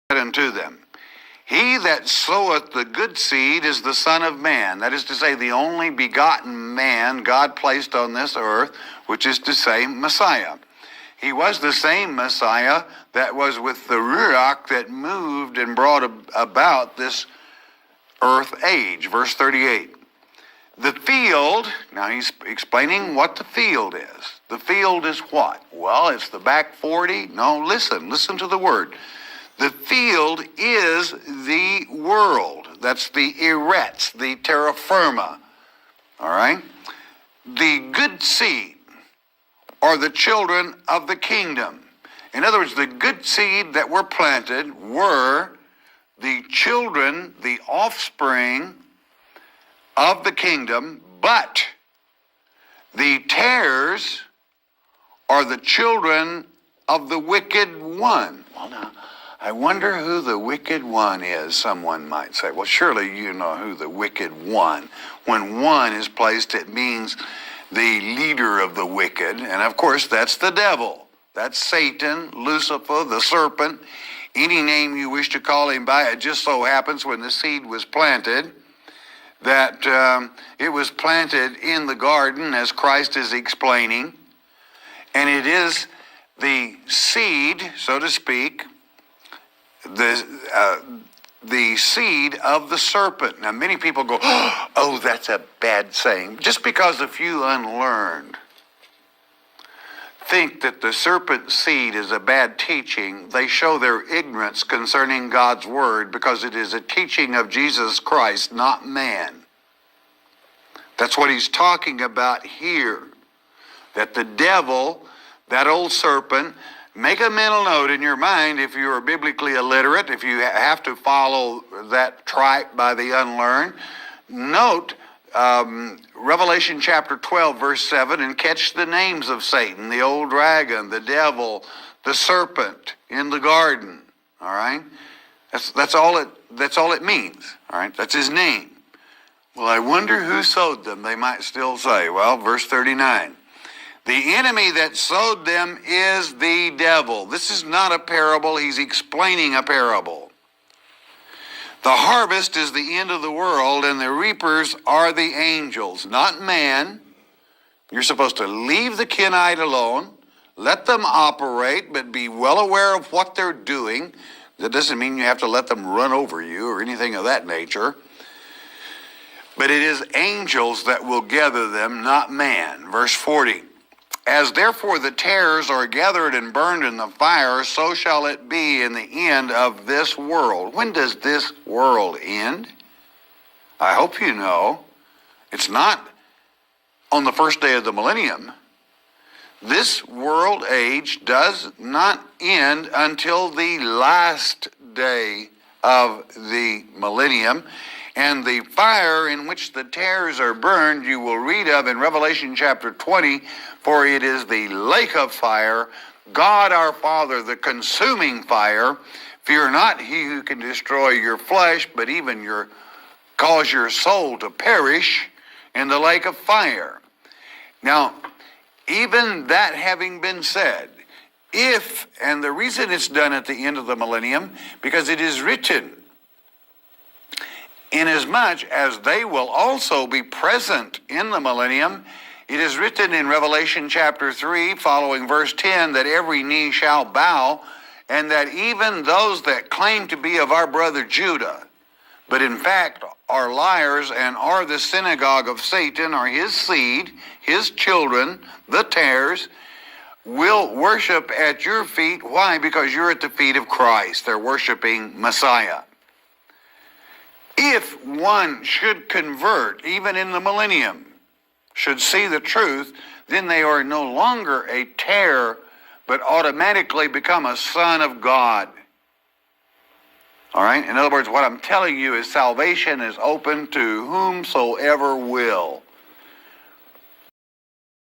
unto them, he that soweth the good seed is the Son of Man. That is to say, the only begotten man God placed on this earth, which is to say, Messiah. He was the same Messiah that was with the Ruach that moved and brought about this earth age. Verse 38. The field, now he's explaining what the field is. The field is what? Well, it's the back 40. No, listen to the word. The field is the world. That's the eretz, the terra firma. All right? The good seed are the children of the kingdom. In other words, the good seed that were planted were the children, the offspring of the kingdom, but the tares are the children of the wicked one. Well, now, I wonder who the wicked one is, someone might say. Well, surely you know who the wicked one. When one is placed, it means the leader of the wicked. And of course, that's the devil. That's Satan, Lucifer, the serpent, any name you wish to call him by. It just so happens when the seed was planted, that it was planted in the garden, as Christ is explaining. And it is the seed, so to speak, the seed of the serpent. Now, many people go, oh, that's a bad saying. Just because a few unlearned think that the serpent seed is a bad teaching, they show their ignorance concerning God's word, because it is a teaching of Jesus Christ, not man. That's what he's talking about here. That the devil, that old serpent, make a mental note in your mind if you are biblically illiterate, if you have to follow that tripe by the unlearned. Note Revelation chapter 12, verse 7, and catch the names of Satan, the old dragon, the devil, the serpent in the garden. All right? That's all it means. All right? That's his name. Well, I wonder who sowed them, they might still say. Well, verse 39. The enemy that sowed them is the devil. This is not a parable. He's explaining a parable. The harvest is the end of the world, and the reapers are the angels, not man. You're supposed to leave the Kenite alone, let them operate, but be well aware of what they're doing. That doesn't mean you have to let them run over you or anything of that nature. But it is angels that will gather them, not man. Verse 40. As therefore the tares are gathered and burned in the fire, so shall it be in the end of this world. When does this world end? I hope you know. It's not on the first day of the millennium. This world age does not end until the last day of the millennium. And the fire in which the tares are burned, you will read of in Revelation chapter 20, for it is the lake of fire, God our Father, the consuming fire. Fear not he who can destroy your flesh, but even cause your soul to perish in the lake of fire. Now, even that having been said, and the reason it's done at the end of the millennium, because it is written, inasmuch as they will also be present in the millennium, it is written in Revelation chapter 3, following verse 10, that every knee shall bow, and that even those that claim to be of our brother Judah, but in fact are liars and are the synagogue of Satan, are his seed, his children, the tares, will worship at your feet. Why? Because you're at the feet of Christ. They're worshiping Messiah. If one should convert, even in the millennium, should see the truth, then they are no longer a tare, but automatically become a son of God. All right? In other words, what I'm telling you is salvation is open to whomsoever will.